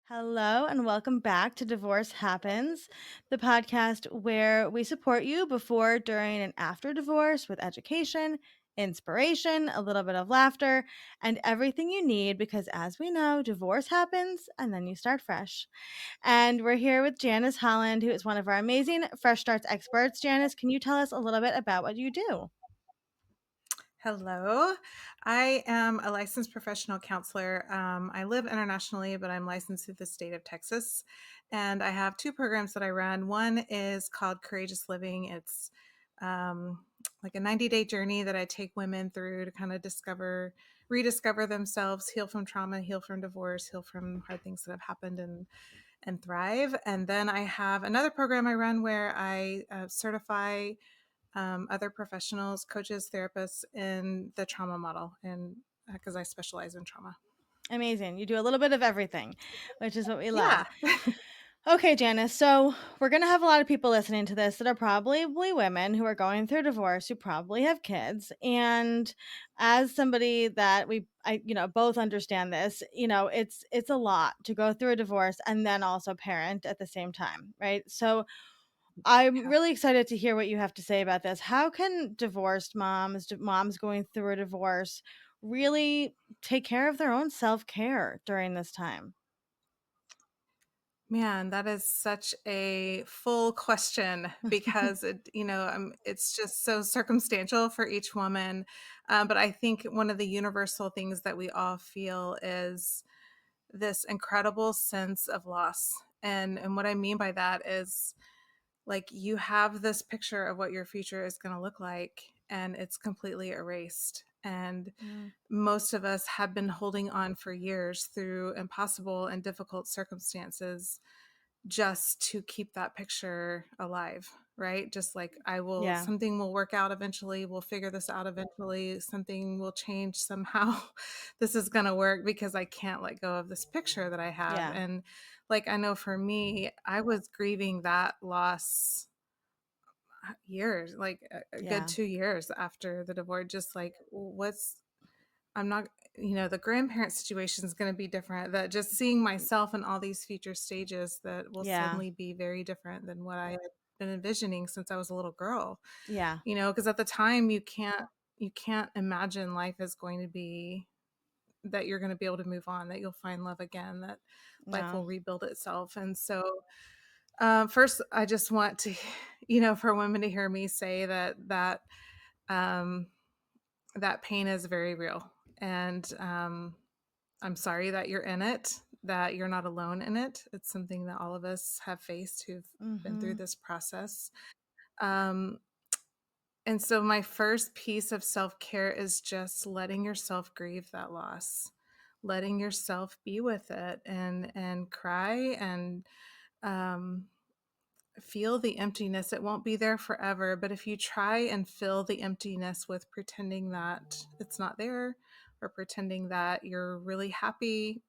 Hello, and welcome back to Divorce Happens, the podcast where we support you before, during, and after divorce with education, inspiration, a little bit of laughter, and everything you need because, as we know, divorce happens and then you start fresh. And we're here with Janice Holland, who is one of our amazing Fresh Starts experts. Janice, can you tell us a little bit about what you do? Hello. I am a licensed professional counselor. I live internationally, but I'm licensed through the state of Texas. And I have two programs that I run. One is called Courageous Living. It's like a 90-day journey that I take women through to kind of rediscover themselves, heal from trauma, heal from divorce, heal from hard things that have happened, and thrive. And then I have another program I run where I certify other professionals, coaches, therapists in the trauma model, and because I specialize in trauma. Amazing. You do a little bit of everything, which is what we love. Yeah. Okay, Janice. So we're going to have a lot of people listening to this that are probably women who are going through divorce, who probably have kids. And as somebody that both understand this, it's a lot to go through a divorce and then also parent at the same time, right? So I'm Yeah. really excited to hear what you have to say about this. How can divorced moms going through a divorce, really take care of their own self care during this time? Man, that is such a full question because it's just so circumstantial for each woman. But I think one of the universal things that we all feel is this incredible sense of loss. And what I mean by that is, like, you have this picture of what your future is going to look like, and it's completely erased. And Mm, most of us have been holding on for years through impossible and difficult circumstances just to keep that picture alive, right? Just like, yeah, something will work out eventually. We'll figure this out eventually. Something will change somehow. This is going to work because I can't let go of this picture that I have. yeah, And like, I know for me, I was grieving that loss years, like a good yeah, 2 years after the divorce. Just like, I'm not, the grandparent situation is going to be different. That just seeing myself in all these future stages that will yeah, suddenly be very different than what I had been envisioning since I was a little girl. yeah, Because at the time you can't imagine life is going to be, that you're going to be able to move on, that you'll find love again, that life no, will rebuild itself. And so, first, I just want to, for women to hear me say um, that pain is very real. And I'm sorry that you're in it, that you're not alone in it. It's something that all of us have faced who've been through mm-hmm, this process. Um, and so, my first piece of self care is just letting yourself grieve that loss, letting yourself be with it, and cry, and um, feel the emptiness. It won't be there forever, but if you try and fill the emptiness with pretending that it's not there, or pretending that you're really happy,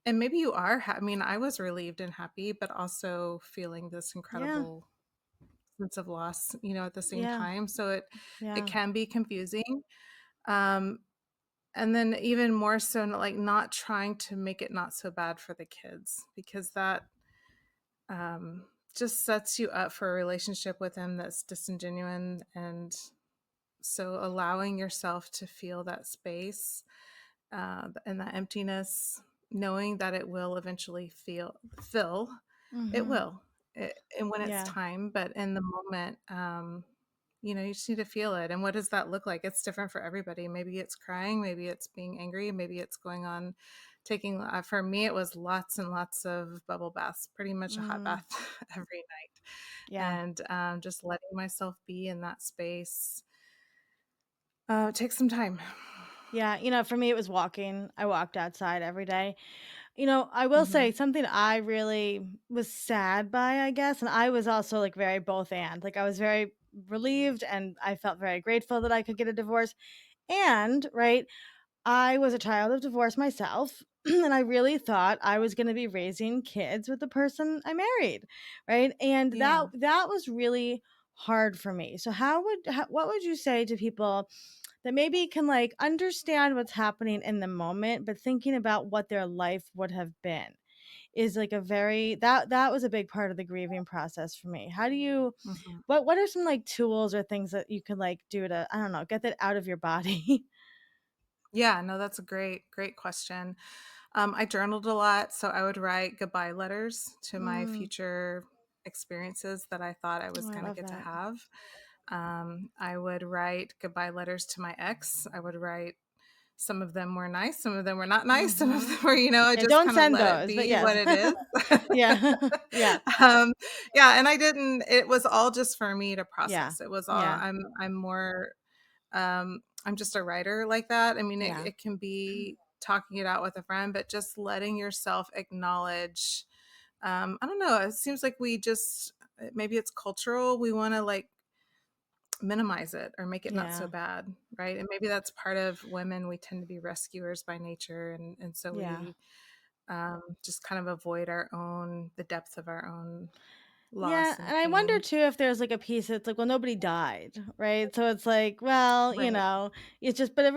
and maybe you are, I mean, I was relieved and happy, but also feeling this yeah, incredible sense of loss, at the same yeah, time. So it yeah, can be confusing. Um, and then even more so, like, not trying to make it not so bad for the kids, because that um, just sets you up for a relationship with them that's disingenuine. And so allowing yourself to feel that space, and that emptiness, knowing that it will eventually fill, it mm-hmm, will, and when it's yeah, time. But in the moment, you just need to feel it. And what does that look like? It's different for everybody. Maybe it's crying, maybe it's being angry, maybe it's going on taking, for me, it was lots and lots of bubble baths, pretty much a hot mm, bath every night. yeah. And just letting myself be in that space, takes some time. Yeah, for me, it was walking. I walked outside every day. I will say Hmm. something I really was sad by, I guess. And I was also like very both and. Like, I was very relieved and I felt very grateful that I could get a divorce. And, right, I was a child of divorce myself. And I really thought I was going to be raising kids with the person I married, right? And that Yeah. that was really hard for me. So what would you say to people that maybe can like understand what's happening in the moment, but thinking about what their life would have been is like a very that was a big part of the grieving process for me. How do you Mhm. what are some like tools or things that you can like do to, I don't know, get that out of your body? Yeah, no, that's a great question. I journaled a lot, so I would write goodbye letters to my Mm, future experiences that I thought I was oh, I going to love get to that. have. I would write goodbye letters to my ex. I would write, some of them were nice, some of them were not nice, some of Mhm. them were, I Yeah, just don't kind of send let it those, but be yes. what it is. Yeah. Yeah. um, yeah, and I didn't. It was all just for me to Yeah. process. It was all. Yeah. I'm more. I'm just a writer like that. I mean, Yeah. it can be talking it out with a friend, but just letting yourself acknowledge. I don't know. It seems like we just, maybe it's cultural. We want to like minimize it or make it not so Yeah. bad, right? And maybe that's part of women. We tend to be rescuers by nature, and so Yeah. we just kind of avoid the depth of our own Yeah, loss and and I wonder pain. too if there's like a piece that's like, well, nobody died, right? So it's like, well, Right. it's just, but a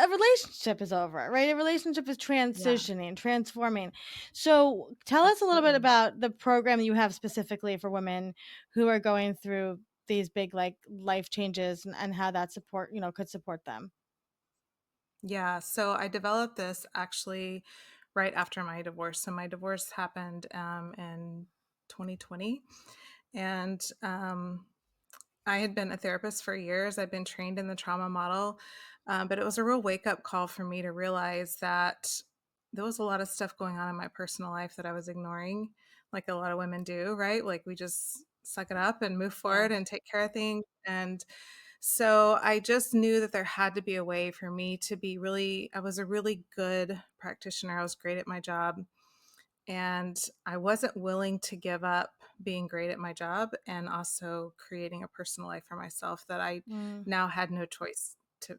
relationship is over, right? A relationship is Yeah, transitioning, transforming. So tell us a little bit absolutely. about the program you have specifically for women who are going through these big like life changes, and how that support, could support them. Yeah, so I developed this actually right after my divorce. So my divorce happened in 2020, and I had been a therapist for years. I've been trained in the trauma model, but it was a real wake up call for me to realize that there was a lot of stuff going on in my personal life that I was ignoring, like a lot of women do, right? Like we just suck it up and move Yeah. forward and take care of things. And so I just knew that there had to be a way for me to be really, I was a really good practitioner. I was great at my job. And I wasn't willing to give up being great at my job and also creating a personal life for myself that I Mm, now had no choice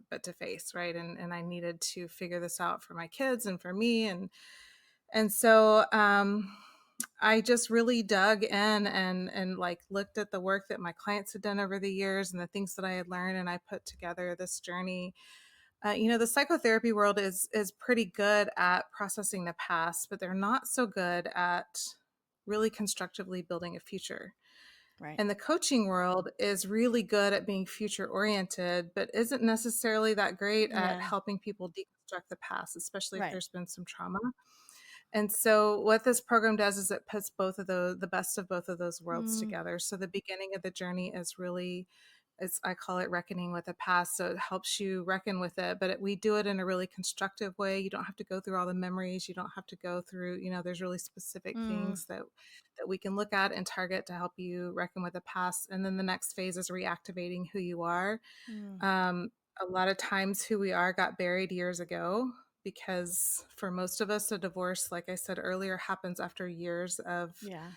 but to face, right? And I needed to figure this out for my kids and for me. And so I just really dug in and like looked at the work that my clients had done over the years and the things that I had learned, and I put together this journey. The psychotherapy world is pretty good at processing the past, but they're not so good at really constructively building a future. right. And the coaching world is really good at being future oriented, but isn't necessarily that great at Yeah. helping people deconstruct the past, especially if Right. there's been some trauma. And so what this program does is it puts both of the best of both of those worlds Mm, together. So the beginning of the journey is really, it's, I call it reckoning with the past. So it helps you reckon with it, but we do it in a really constructive way. You don't have to go through all the memories. You don't have to go through, there's really specific mm, things that we can look at and target to help you reckon with the past. And then the next phase is reactivating who you are. mm, um, a lot of times who we are got buried years ago, because for most of us, a divorce, like I said earlier, happens after years of yeah.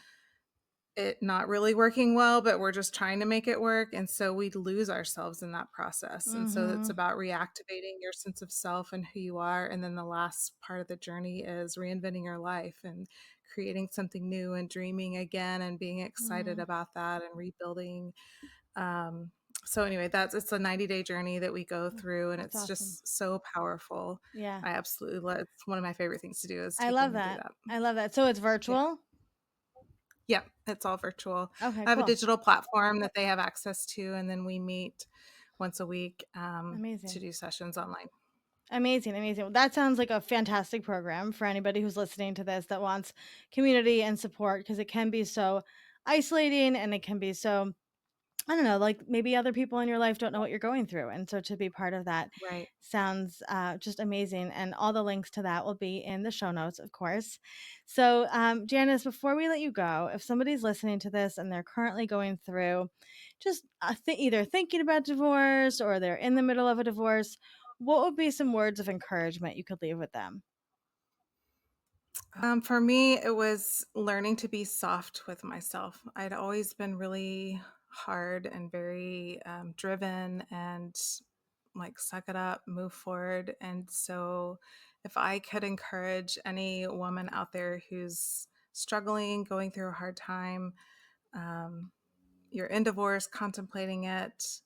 it not really working well, but we're just trying to make it work. And so we lose ourselves in that process. And so it's Mhm. about reactivating your sense of self and who you are. And then the last part of the journey is reinventing your life and creating something new and dreaming again and being excited Mm. about that and rebuilding. um, so anyway, it's a 90-day journey that we go Mm, through, and that's it's awesome. just so powerful. Yeah. I absolutely love, it's one of my favorite things to do is I take love women through that. that. I love that. So it's Yeah. virtual? Yeah, it's all virtual. Okay, I have a cool. digital platform that they have access to, and then we meet once a week to Amazing. do sessions online. Amazing, amazing. Well, that sounds like a fantastic program for anybody who's listening to this that wants community and support, because it can be so isolating, and it can be so, I don't know, like maybe other people in your life don't know what you're going through. And so to be part of that Right. sounds just amazing. And all the links to that will be in the show notes, of course. So, Janice, before we let you go, if somebody's listening to this and they're currently going through just either thinking about divorce or they're in the middle of a divorce, what would be some words of encouragement you could leave with them? For me, it was learning to be soft with myself. I'd always been really hard and very driven and like suck it up, move forward. And so, if I could encourage any woman out there who's struggling, going through a hard time, um, you're in divorce, contemplating it.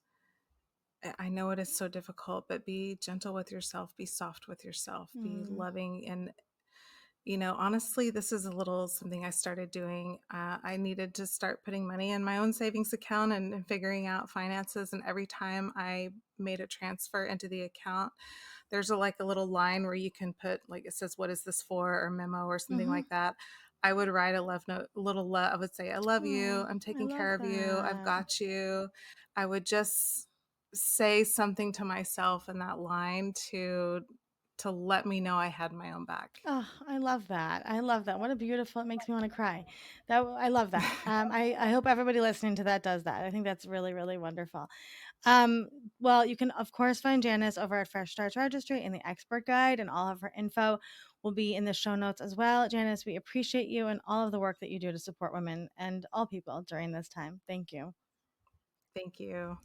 I know it is so difficult, but be gentle with yourself, be soft with yourself, be Mm, loving, Honestly, this is a little something I started doing. I needed to start putting money in my own savings account and figuring out finances. And every time I made a transfer into the account, there's like a little line where you can put, like, it says, "What is this for?" or memo or something Mhm. like that. I would write a love note, little love. I would say, "I love you. Oh, I'm I taking love care of you. I've that. got you." I would just say something to myself in that line to let me know I had my own back. Oh, I love that. I love that. What a beautiful, it makes me want to cry. I love that. I hope everybody listening to that does that. I think that's really, really wonderful. Um, well, you can of course find Janice over at Fresh Starts Registry in the expert guide, and all of her info will be in the show notes as well. Janice, we appreciate you and all of the work that you do to support women and all people during this time. Thank you. Thank you.